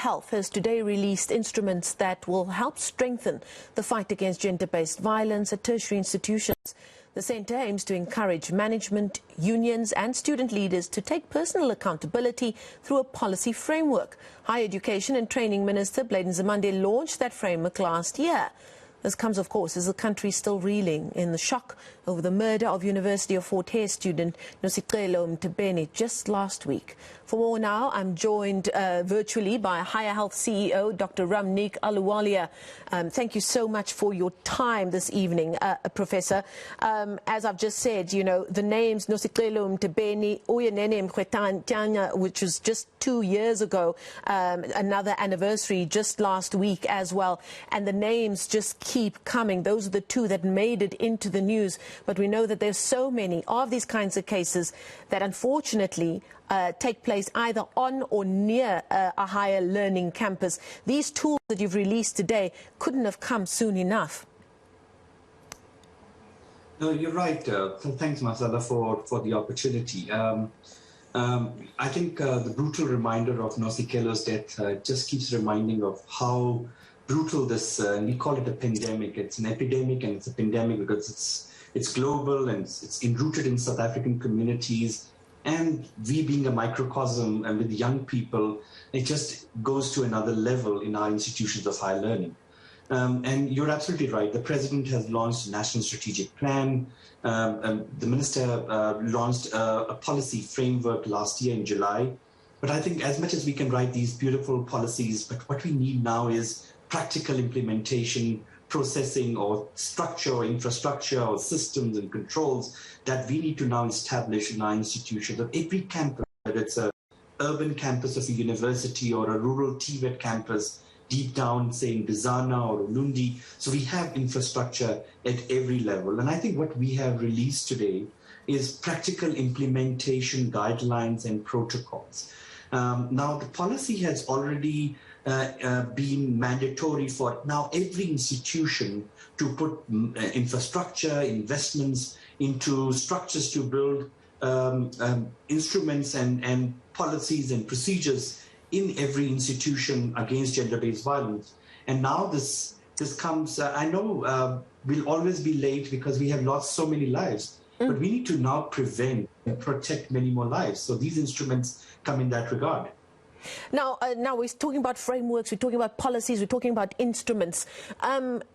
Health has today released instruments that will help strengthen the fight against gender-based violence at tertiary institutions. The centre aims to encourage management, unions and student leaders to take personal accountability through a policy framework. Higher Education and Training Minister Blade Nzimande launched that framework last year. This comes, of course, as the country is still reeling in the shock over the murder of University of Fort Hare student Nosicelo Mtebeni just last week. For more now, I'm joined virtually by Higher Health CEO, Dr. Ramneek Ahluwalia. Thank you so much for your time this evening, Professor. As I've just said, you know, the names Nosicelo Mtebeni, Uyenene Mkhwetana, which was just 2 years ago, another anniversary just last week as well, and the names just keep coming. Those are the two that made it into the news, but we know that there's so many of these kinds of cases that unfortunately take place either on or near a higher learning campus. These tools that you've released today couldn't have come soon enough. No, you're right. Thanks, Marcelle, for the opportunity. I think the brutal reminder of Nosicelo's death just keeps reminding of how brutal this, we call it a pandemic. It's an epidemic and it's a pandemic because it's global and it's enrooted in South African communities. And we being a microcosm and with young people, it just goes to another level in our institutions of higher learning. And you're absolutely right. The president has launched a national strategic plan. The minister launched a policy framework last year in July. But I think as much as we can write these beautiful policies, but what we need now is practical implementation, processing or structure or infrastructure or systems and controls that we need to now establish in our institutions. At every campus, whether it's an urban campus of a university or a rural TVET campus, deep down, say in Bizana or Ulundi. So we have infrastructure at every level. And I think what we have released today is practical implementation guidelines and protocols. Now, the policy has already been mandatory for now every institution to put infrastructure, investments into structures to build instruments and policies and procedures in every institution against gender-based violence. And now this comes, I know we'll always be late because we have lost so many lives, but we need to now prevent and protect many more lives. So these instruments come in that regard. Now we're talking about frameworks, we're talking about policies, we're talking about instruments.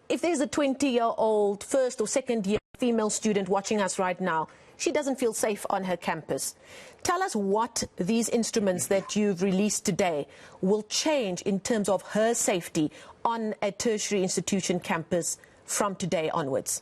If there's a 20-year-old first or second year female student watching us right now, she doesn't feel safe on her campus. Tell us what these instruments that you've released today will change in terms of her safety on a tertiary institution campus from today onwards.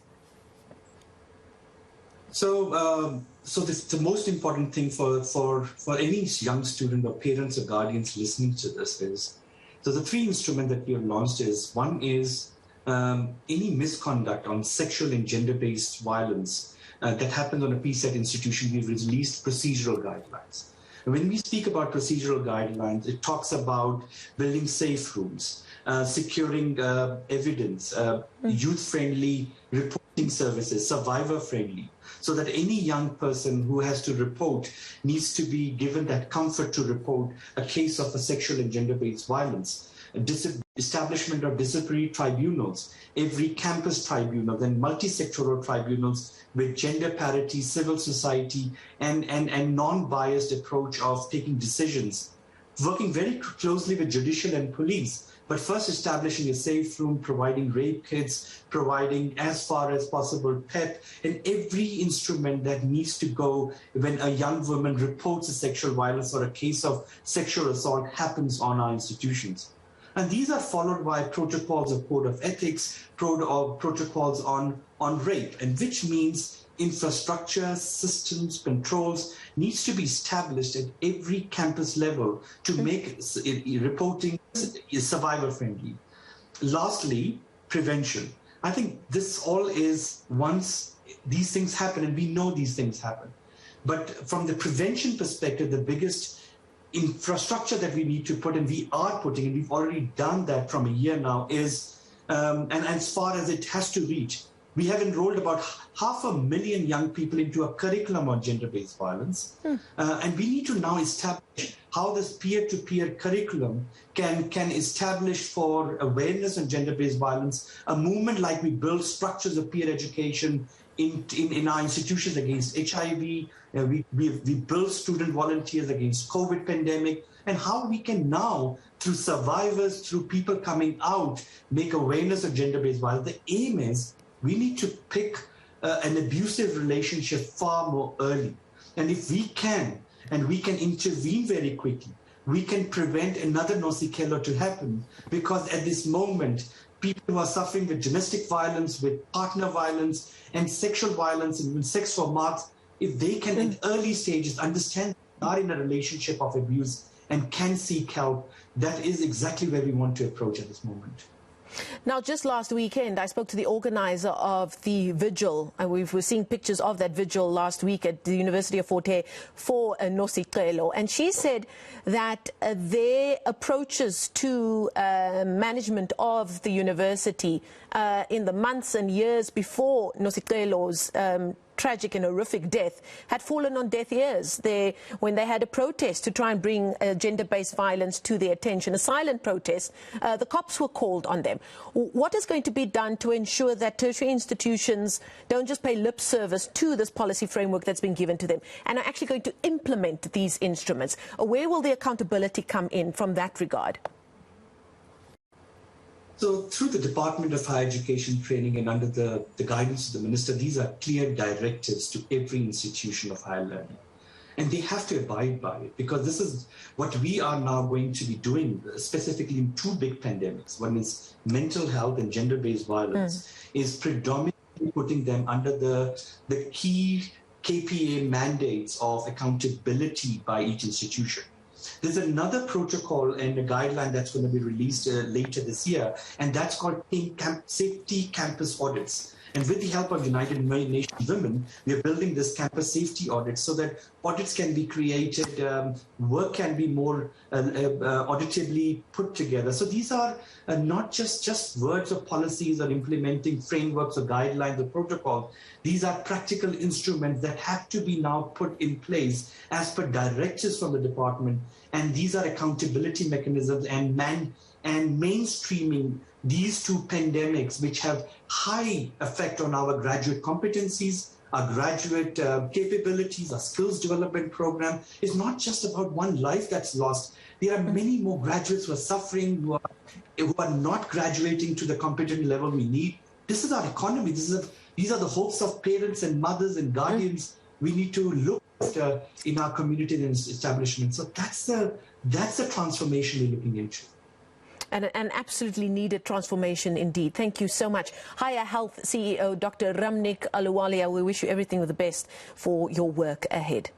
So the most important thing for any young student or parents or guardians listening to this is, so the three instruments that we have launched is, one is any misconduct on sexual and gender-based violence that happens on a PSET institution. We've released procedural guidelines. And when we speak about procedural guidelines, it talks about building safe rooms, securing evidence, youth-friendly reporting services, survivor-friendly, so that any young person who has to report needs to be given that comfort to report a case of a sexual and gender-based violence. Establishment of disciplinary tribunals, every campus tribunal, then multi-sectoral tribunals with gender parity, civil society, and non-biased approach of taking decisions, working very closely with judicial and police, but first establishing a safe room, providing rape kits, providing as far as possible PEP, and every instrument that needs to go when a young woman reports a sexual violence or a case of sexual assault happens on our institutions. And these are followed by protocols of code of ethics, protocols on rape, and which means infrastructure, systems, controls needs to be established at every campus level to make reporting survivor-friendly. Lastly, prevention. I think this all is once these things happen, and we know these things happen. But from the prevention perspective, the biggest infrastructure that we need to put, and we are putting, and we've already done that from a year now, is, and as far as it has to reach, We have enrolled about 500,000 young people into a curriculum on gender-based violence. And we need to now establish how this peer-to-peer curriculum can establish for awareness on gender-based violence, a movement like we build structures of peer education in our institutions against HIV, we build student volunteers against COVID pandemic, and how we can now, through survivors, through people coming out, make awareness of gender-based violence. The aim is we need to pick an abusive relationship far more early. And if we can, and we can intervene very quickly, we can prevent another Nosicelo to happen, because at this moment, people who are suffering with domestic violence, with partner violence, and sexual violence, and even sex for marks, if they can in early stages understand they are in a relationship of abuse and can seek help, that is exactly where we want to approach at this moment. Now, just last weekend, I spoke to the organizer of the vigil, and we were seeing pictures of that vigil last week at the University of Fort Hare for Nosicelo, and she said that their approaches to management of the university in the months and years before Nosicelo's tragic and horrific death had fallen on deaf ears. When they had a protest to try and bring gender-based violence to their attention, a silent protest, the cops were called on them. What is going to be done to ensure that tertiary institutions don't just pay lip service to this policy framework that's been given to them and are actually going to implement these instruments? Where will the accountability come in from that regard? So through the Department of Higher Education Training and under the guidance of the Minister, these are clear directives to every institution of higher learning. And they have to abide by it, because this is what we are now going to be doing, specifically in two big pandemics. One is mental health and gender-based violence, is predominantly putting them under the key KPA mandates of accountability by each institution. There's another protocol and a guideline that's going to be released later this year, and that's called Safety Campus Audits. And with the help of United Nations Women, we are building this campus safety audit so that audits can be created, work can be more auditably put together. So these are not just words or policies or implementing frameworks or guidelines or protocols. These are practical instruments that have to be now put in place as per directives from the department. And these are accountability mechanisms and mainstreaming these two pandemics, which have high effect on our graduate competencies, our graduate capabilities, our skills development program. Is not just about one life that's lost. There are many more graduates who are suffering, who are not graduating to the competent level we need. This is our economy. These are the hopes of parents and mothers and guardians we need to look after in our community and establishment. So that's the transformation we're looking into. And an absolutely needed transformation indeed. Thank you so much. Higher Health CEO Dr. Ramneek Ahluwalia, we wish you everything of the best for your work ahead.